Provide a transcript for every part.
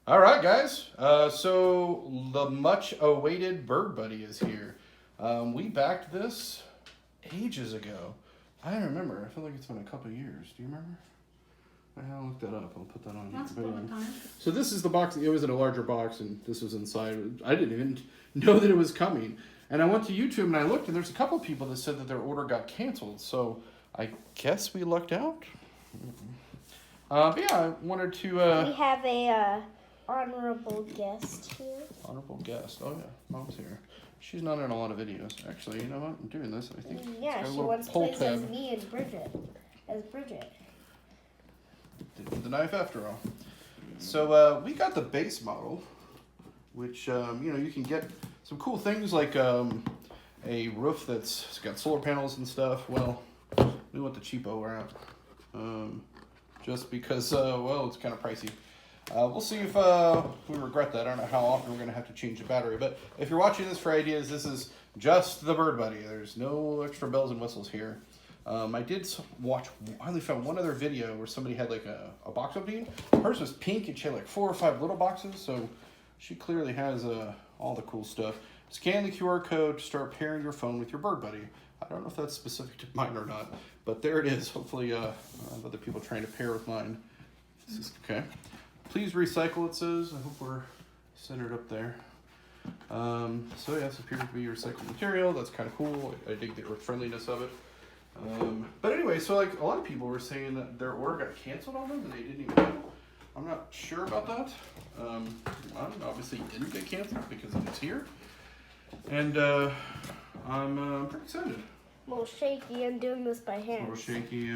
All right, guys. So the much-awaited Bird Buddy is here. We backed this ages ago. I don't remember. I feel like it's been a couple years. Do you remember? I'll look that up. I'll put that on Once here. upon a time. So this is the box. It was in a larger box, and this was inside. I didn't even know that it was coming. And I went to YouTube and I looked, and there's a couple people that said that their order got canceled. So I guess we lucked out. But yeah, I wanted to. We have a honorable guest here. Honorable guest. Oh yeah, Mom's here. She's not in a lot of videos. Actually, you know what? I'm doing this. I think. Yeah, it's got a she little once pull plays as tab. me and Bridget. As Bridget. The knife after all. So we got the base model, which you can get some cool things like a roof that's got solar panels and stuff. Well, we went the cheapo route, just because it's kind of pricey. We'll see if we regret that. I don't know how often we're going to have to change the battery. But if you're watching this for ideas, this is just the Bird Buddy. There's no extra bells and whistles here. I did watch, I only found one other video where somebody had like a box opening. Hers was pink and she had like 4 or 5 little boxes. So she clearly has all the cool stuff. Scan the QR code to start pairing your phone with your Bird Buddy. I don't know if that's specific to mine or not, but there it is. Hopefully I have other people trying to pair with mine. This is okay. Please recycle, it says. I hope we're centered up there. So yeah, this appears to be recycled material. That's kind of cool. I dig the earth friendliness of it. But anyway, so like a lot of people were saying that their order got canceled on them and they didn't even know. I'm not sure about that. Mine obviously didn't get canceled because it's here. And I'm pretty excited. A little shaky. I'm doing this by A hand. little shaky.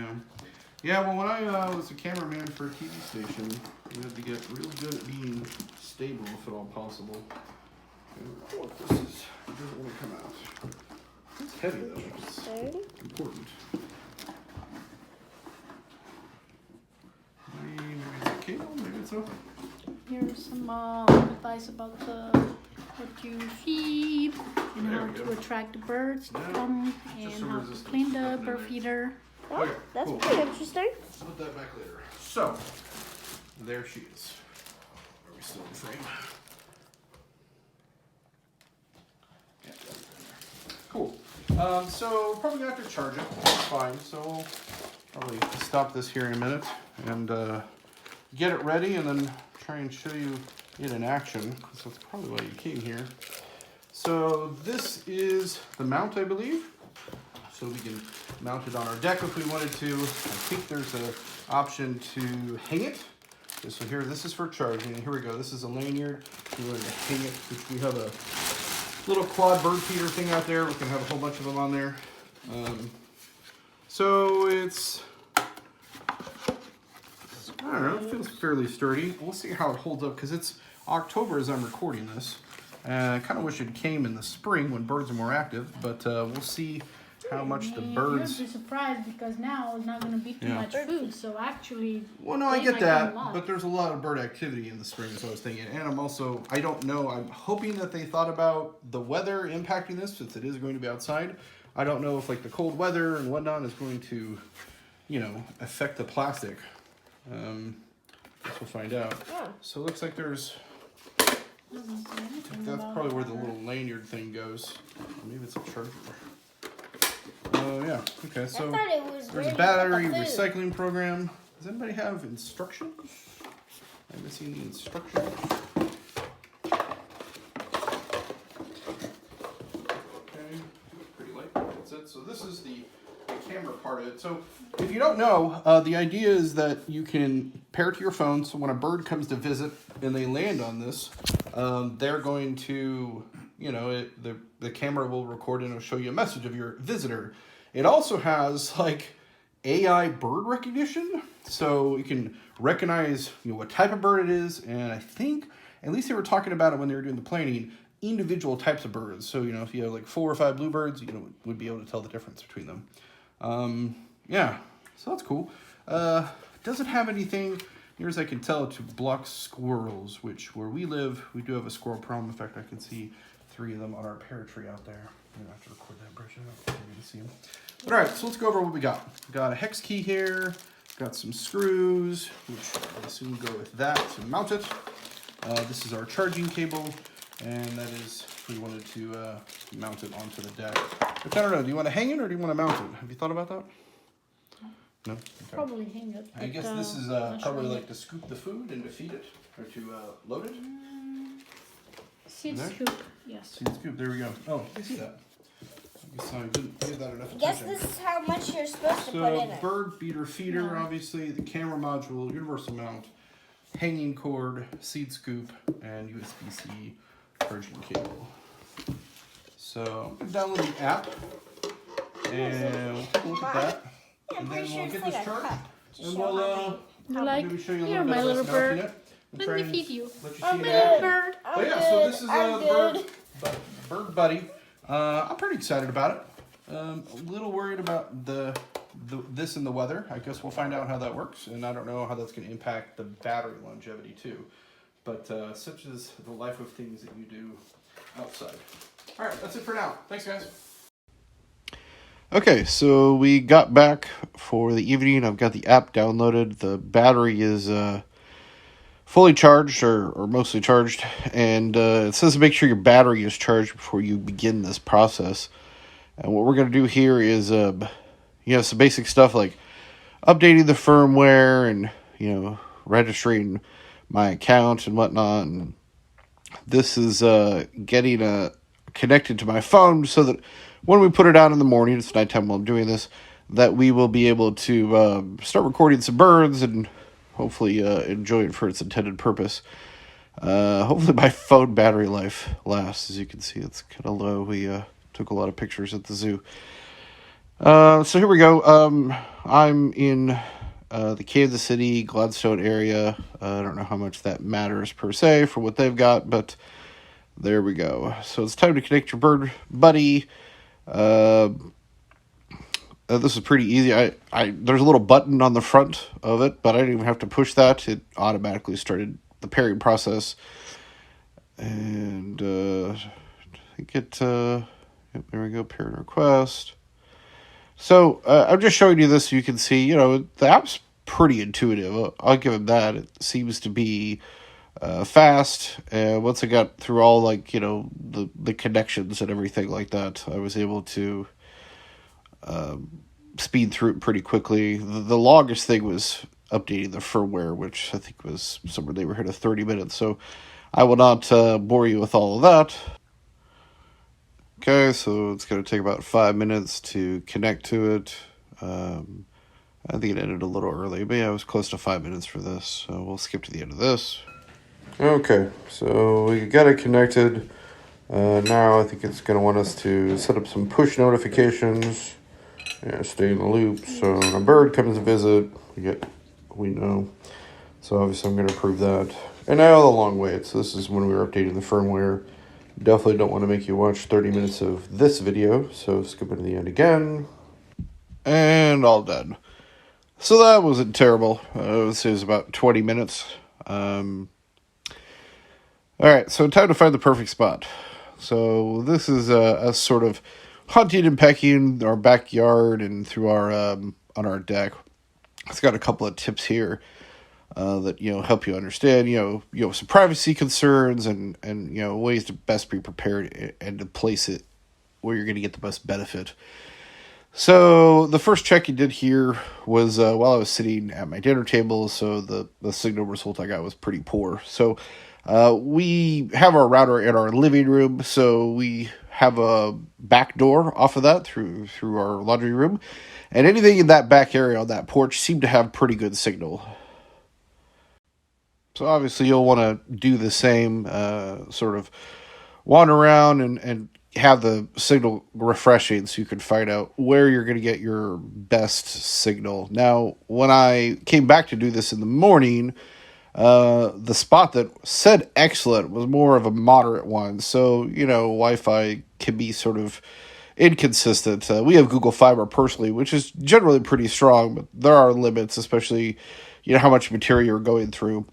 Yeah, well, when I was a cameraman for a TV station, you had to get real good at being stable, if at all possible. Okay, look, this is, it doesn't want to come out. It's heavy, though, which is Interesting. important. Maybe it's a cable, maybe it's open. Here's some advice about what you feed and There how we to go. attract the birds to Yeah. come Just and so how to resistant clean to the nothing in bird there. feeder. Oh, Okay, that's cool. pretty interesting. Put that back later. So, there she is. Are we still in frame? Yeah. Cool. So probably gonna have to charge it. That's fine. So we'll probably stop this here in a minute and get it ready, and then try and show you it in action. Because that's probably why you came here. So this is the mount, I believe. So we can mount it on our deck if we wanted to. I think there's an option to hang it. Okay, so here, this is for charging. And here we go. This is a lanyard. We wanted to hang it, which we have a little quad bird feeder thing out there. We can have a whole bunch of them on there. So it's, I don't know, it feels fairly sturdy. We'll see how it holds up because it's October as I'm recording this. I kind of wish it came in the spring when birds are more active, but we'll see how much the birds. You'll be surprised because now it's not going to be too Yeah. much food. So actually, Well, no, I they get might that, come a lot. but there's a lot of bird activity in the spring, is what I was thinking. And I'm also, I don't know, I'm hoping that they thought about the weather impacting this, since it is going to be outside. I don't know if like the cold weather and whatnot is going to, affect the plastic. Guess we'll find out. Yeah. So it looks like there's, Doesn't say anything that's about probably where the that. little lanyard thing goes. Maybe it's a charger. Yeah, okay, I so thought it was there's ready a to battery put the food. recycling program. Does anybody have instructions? I haven't seen the instructions. Okay, pretty light. That's it. So this is the camera part of it. So if you don't know, the idea is that you can pair it to your phone. So when a bird comes to visit and they land on this, they're going to, the camera will record and it'll show you a message of your visitor. It also has like AI bird recognition, so you can recognize what type of bird it is, and I think at least they were talking about it when they were doing the planning, individual types of birds. So if you have like 4 or 5 bluebirds, would be able to tell the difference between them. Yeah, so that's cool. Doesn't have anything near as I can tell to block squirrels, which where we live, we do have a squirrel problem. In fact, I can see 3 of them on our pear tree out there. I'm gonna have to record that bridge out for you to see them. But all right, so let's go over what we got. We got a hex key here, got some screws, which I assume go with that to mount it. This is our charging cable, and that is if we wanted to mount it onto the deck. But I don't know, do you want to hang it or do you want to mount it? Have you thought about that? No? Okay. Probably hang it. I guess this is probably like to scoop the food and to feed it, or to load it. Seed There? scoop, yes. Seed scoop, there we go. Oh, I see that. I guess I didn't give that enough Guess attention. this is how much you're supposed to put in So, it. bird feeder feeder, No. obviously, the camera module, universal mount, hanging cord, seed scoop, and USB-C charging cable. So, I'm going to download the app, and we'll take a look at that. Yeah, I'm And pretty then sure we'll it's get like this a charged, cup. to and show we'll You like, maybe show you a here, little bit my of little us mounting bird. it. We'll Let try me and feed you. let you Oh, see my the little app. bird. I'm But yeah, good. so this is I'm the good. bird buddy. I'm pretty excited about it. A little worried about this and the weather. I guess we'll find out how that works, and I don't know how that's going to impact the battery longevity too. But such is the life of things that you do outside. All right, that's it for now. Thanks, guys. Okay, so we got back for the evening. I've got the app downloaded. The battery is fully charged or mostly charged, and it says to make sure your battery is charged before you begin this process. And what we're going to do here is, some basic stuff like updating the firmware and, registering my account and whatnot. And this is getting connected to my phone so that when we put it out in the morning, it's nighttime while I'm doing this, that we will be able to start recording some birds and hopefully enjoy it for its intended purpose. Hopefully my phone battery life lasts. As you can see, it's kind of low. We took a lot of pictures at the zoo. So here we go. I'm in the Kansas City, Gladstone area. I don't know how much that matters per se for what they've got, but there we go. So it's time to connect your bird buddy. This is pretty easy. There's a little button on the front of it, but I didn't even have to push that. It automatically started the pairing process. And I think there we go, pairing request. So I'm just showing you this so you can see, the app's pretty intuitive. I'll give it that. It seems to be fast. And once I got through all, the connections and everything like that, I was able to speed through it pretty quickly. The longest thing was updating the firmware, which I think was somewhere in the neighborhood of 30 minutes. So I will not bore you with all of that. Okay, so it's going to take about 5 minutes to connect to it. I think it ended a little early, but yeah, it was close to 5 minutes for this. So we'll skip to the end of this. Okay, so we got it connected. Now I think it's going to want us to set up some push notifications. Yeah, stay in the loop. So when a bird comes to visit, we know. So obviously I'm going to approve that. And now the long wait. So this is when we were updating the firmware. Definitely don't want to make you watch 30 minutes of this video. So skip it to the end again. And all done. So that wasn't terrible. This is about 20 minutes. All right, so time to find the perfect spot. So this is a sort of hunting and pecking our backyard and through our on our deck. It's got a couple of tips here that help you understand some privacy concerns and ways to best be prepared and to place it where you're going to get the best benefit. So the first check you did here was while I was sitting at my dinner table, so the signal result I got was pretty poor. So we have our router in our living room, so we have a back door off of that through our laundry room, and anything in that back area on that porch seemed to have pretty good signal. So obviously you'll want to do the same, sort of wander around and have the signal refreshing so you can find out where you're going to get your best signal. Now, when I came back to do this in the morning, the spot that said excellent was more of a moderate one. So, Wi-Fi can be sort of inconsistent. We have Google Fiber personally, which is generally pretty strong, but there are limits, especially, how much material you're going through.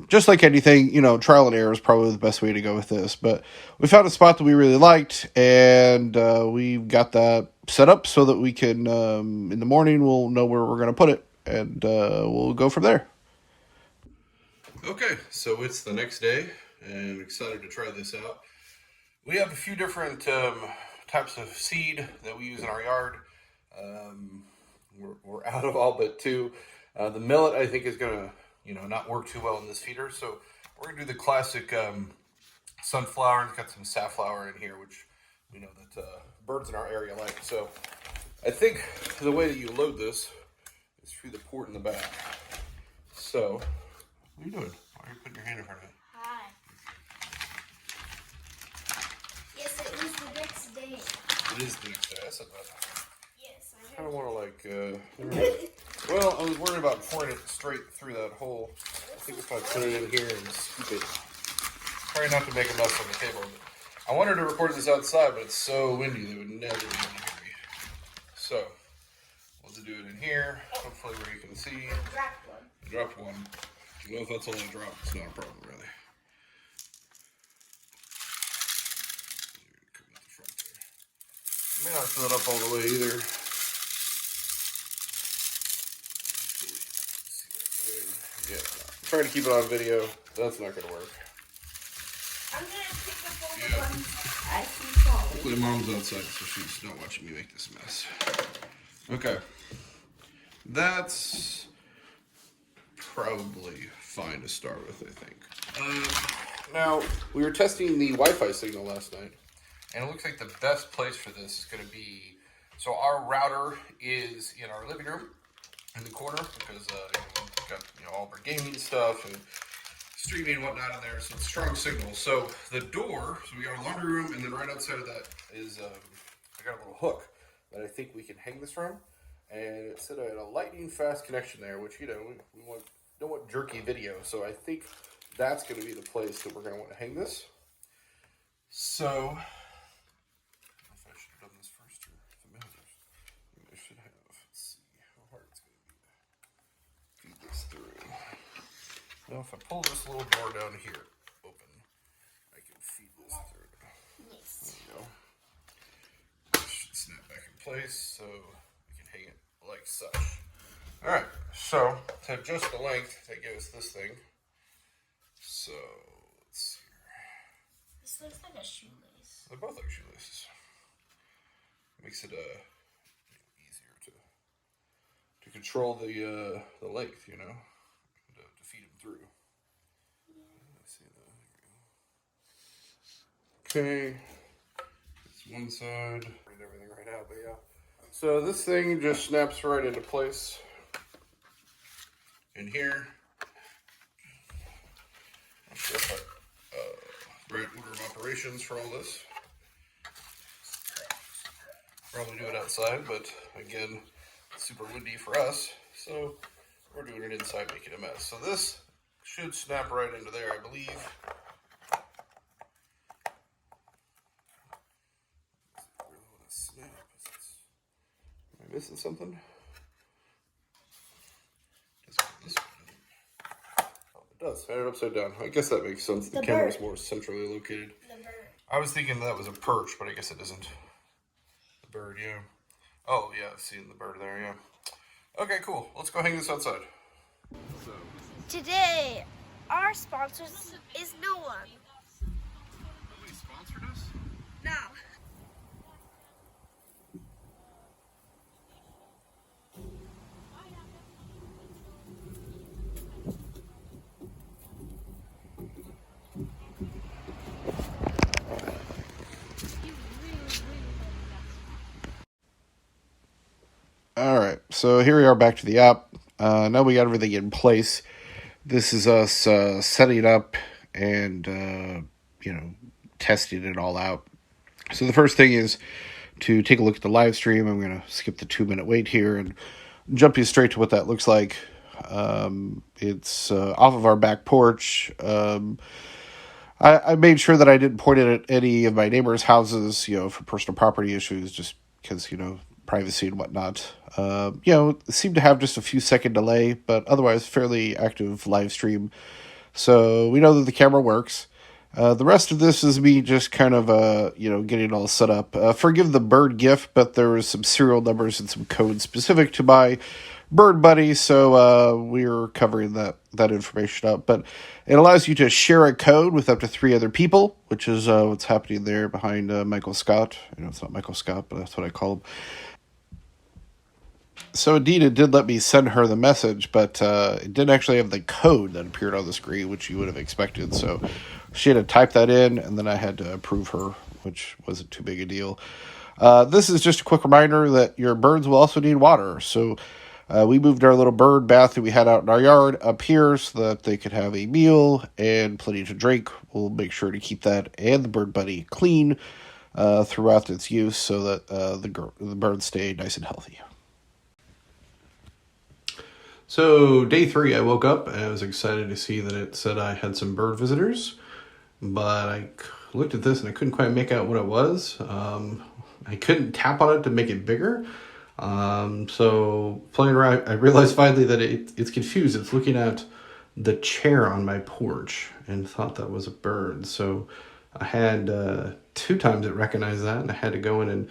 Just like anything, trial and error is probably the best way to go with this. But we found a spot that we really liked, and we got that set up so that we can, in the morning, we'll know where we're going to put it, and we'll go from there. Okay, so it's the next day, and I'm excited to try this out. We have a few different types of seed that we use in our yard. We're out of all but two. The millet, I think, is gonna, not work too well in this feeder. So we're gonna do the classic sunflower, and it's got some safflower in here, which we know that birds in our area like. So I think the way that you load this is through the port in the back. So, what are you doing? Why are you putting your hand in front of it? Hi. Yes, it is the next day. It is the next day. I said that. Yes, I kind of want to well, I was worried about pouring it straight through that hole. I think if I put it in here and scoop it, try not to make a mess on the table. I wanted to record this outside, but it's so windy they would never be able to hear me. So, we'll do it in here, hopefully where you can see. Dropped one. I dropped one. Well, if that's all I dropped, it's not a problem, really. Come at the front there. You may not fill it up all the way either. Yeah, I'm trying to keep it on video. That's not going to work. I'm going to pick up all the ones I see falling. Hopefully mom's outside so she's not watching me make this mess. Okay. That's probably fine to start with, I think. Now, we were testing the Wi-Fi signal last night, and it looks like the best place for this is going to be, so our router is in our living room in the corner because we've got all of our gaming stuff and streaming and whatnot in there, so it's strong signal. So the door, so we got our laundry room, and then right outside of that is I got a little hook that I think we can hang this from, and it's at a lightning fast connection there, which we don't want jerky video, so I think that's going to be the place that we're going to want to hang this. So, I don't know if I should have done this first or if it matters. I should have. Let's see how hard it's going to be to feed this through. Now, if I pull this little door down here open, I can feed this through. Yes. There we go. It should snap back in place, so we can hang it like such. Alright, so to adjust the length, they give us this thing. So, let's see here. This looks like a shoelace. They're both like shoelaces. Makes it easier to control the length, to feed them through. Let's see that. Okay, it's one side. Read everything right out, but yeah. So this thing just snaps right into place. In here. I'm sure if I right order of operations for all this. Probably do it outside, but again, it's super windy for us, so we're doing it inside, making a mess. So this should snap right into there, I believe. Am I missing something? It does. I had it upside down. I guess that makes sense. The camera's more centrally located. The bird. I was thinking that was a perch, but I guess it isn't. The bird, yeah. Oh, yeah, I've seen the bird there, yeah. Okay, cool. Let's go hang this outside. Today, our sponsor is no one. Nobody sponsored us? No. All right, so here we are back to the app. Now we got everything in place. This is us setting it up and, testing it all out. So the first thing is to take a look at the live stream. I'm going to skip the 2-minute wait here and jump you straight to what that looks like. It's off of our back porch. I made sure that I didn't point it at any of my neighbors' houses, for personal property issues, just because, privacy and whatnot. It seemed to have just a few second delay, but otherwise fairly active live stream. So we know that the camera works. The rest of this is me just kind of, getting it all set up. Forgive the bird gift, but there was some serial numbers and some codes specific to my Bird Buddy, so we're covering that information up. But it allows you to share a code with up to 3 other people, which is what's happening there behind Michael Scott. I know it's not Michael Scott, but that's what I call him. So indeed, it did let me send her the message, but it didn't actually have the code that appeared on the screen, which you would have expected. So she had to type that in, and then I had to approve her, which wasn't too big a deal. This is just a quick reminder that your birds will also need water. So we moved our little bird bath that we had out in our yard up here so that they could have a meal and plenty to drink. We'll make sure to keep that and the Bird Buddy clean throughout its use so that the birds stay nice and healthy. So day 3, I woke up and I was excited to see that it said I had some bird visitors, but I looked at this and I couldn't quite make out what it was. I couldn't tap on it to make it bigger. So playing around, I realized finally that it's confused. It's looking at the chair on my porch and thought that was a bird. So I had 2 times it recognized that, and I had to go in and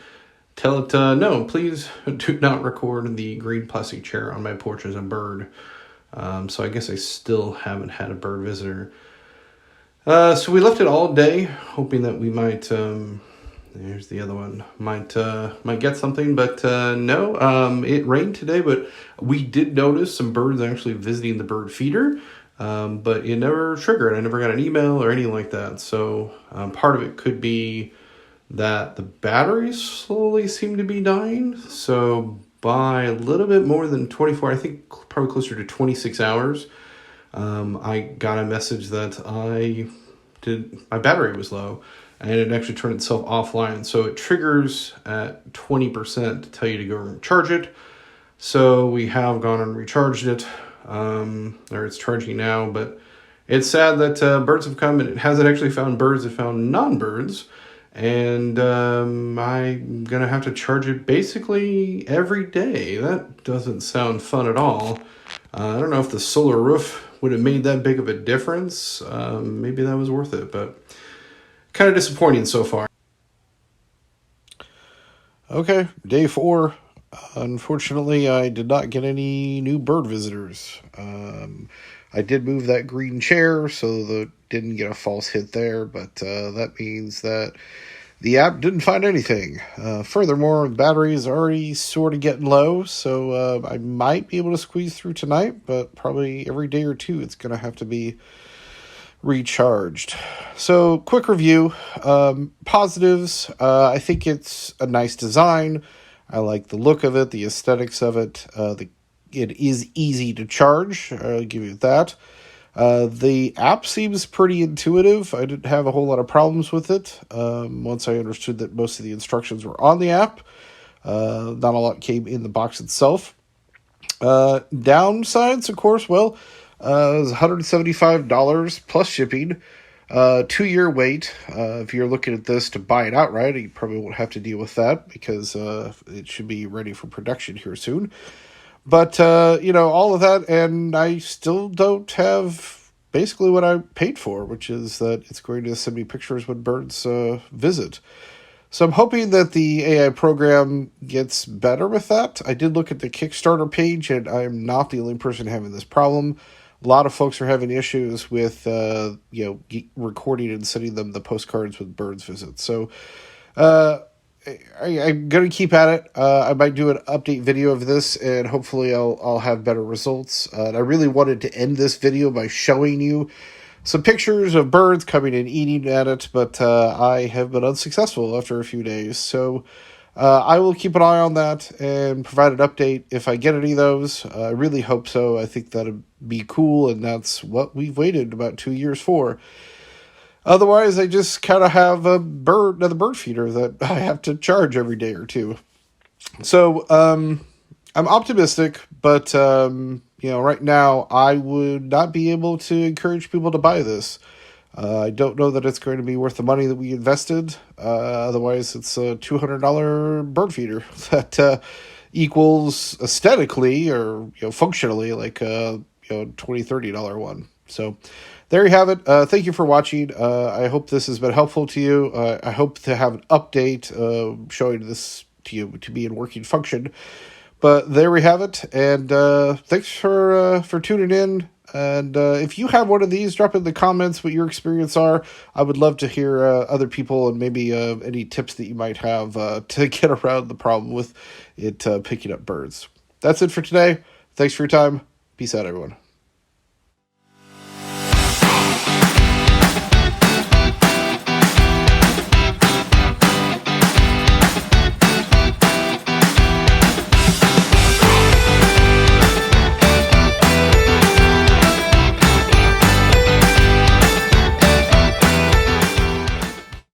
tell it, no, please do not record the green plastic chair on my porch as a bird. So I guess I still haven't had a bird visitor. So we left it all day, hoping that we might, there's the other one, might get something, but no, it rained today, but we did notice some birds actually visiting the bird feeder, but it never triggered. I never got an email or anything like that. So part of it could be that the batteries slowly seem to be dying. So by a little bit more than 24, I think probably closer to 26 hours, I got a message that my battery was low and it actually turned itself offline. So it triggers at 20% to tell you to go charge it. So we have gone and recharged it, or it's charging now, but it's sad that birds have come and it hasn't actually found birds, it found non-birds. And I'm going to have to charge it basically every day. That doesn't sound fun at all. I don't know if the solar roof would have made that big of a difference. Maybe that was worth it, but kind of disappointing so far. Okay, day 4. Unfortunately, I did not get any new bird visitors. I did move that green chair, so didn't get a false hit there, but that means that the app didn't find anything. Furthermore, the battery is already sort of getting low, so I might be able to squeeze through tonight, but probably every day or 2 it's going to have to be recharged. So, quick review. Positives, I think it's a nice design. I like the look of it, the aesthetics of it. It is easy to charge, I'll give you that. The app seems pretty intuitive. I didn't have a whole lot of problems with it once I understood that most of the instructions were on the app. Not a lot came in the box itself. Downsides, of course, well, it was $175 plus shipping. 2-year wait. If you're looking at this to buy it outright, you probably won't have to deal with that because it should be ready for production here soon. But, all of that, and I still don't have basically what I paid for, which is that it's going to send me pictures when birds visit. So I'm hoping that the AI program gets better with that. I did look at the Kickstarter page, and I'm not the only person having this problem. A lot of folks are having issues with, recording and sending them the postcards with birds visits. So, I'm going to keep at it. I might do an update video of this, and hopefully I'll have better results. And I really wanted to end this video by showing you some pictures of birds coming and eating at it, but I have been unsuccessful after a few days. So I will keep an eye on that and provide an update if I get any of those. I really hope so. I think that'd be cool, and that's what we've waited about 2 years for. Otherwise, I just kind of have another bird feeder that I have to charge every day or 2. So, I'm optimistic, but, right now I would not be able to encourage people to buy this. I don't know that it's going to be worth the money that we invested. Otherwise, it's a $200 bird feeder that equals aesthetically or functionally like a $20-$30 one. So there you have it. Thank you for watching. I hope this has been helpful to you. I hope to have an update showing this to you to be in working function. But there we have it. And thanks for tuning in. And if you have one of these, drop in the comments what your experience are. I would love to hear other people and maybe any tips that you might have to get around the problem with it picking up birds. That's it for today. Thanks for your time. Peace out, everyone.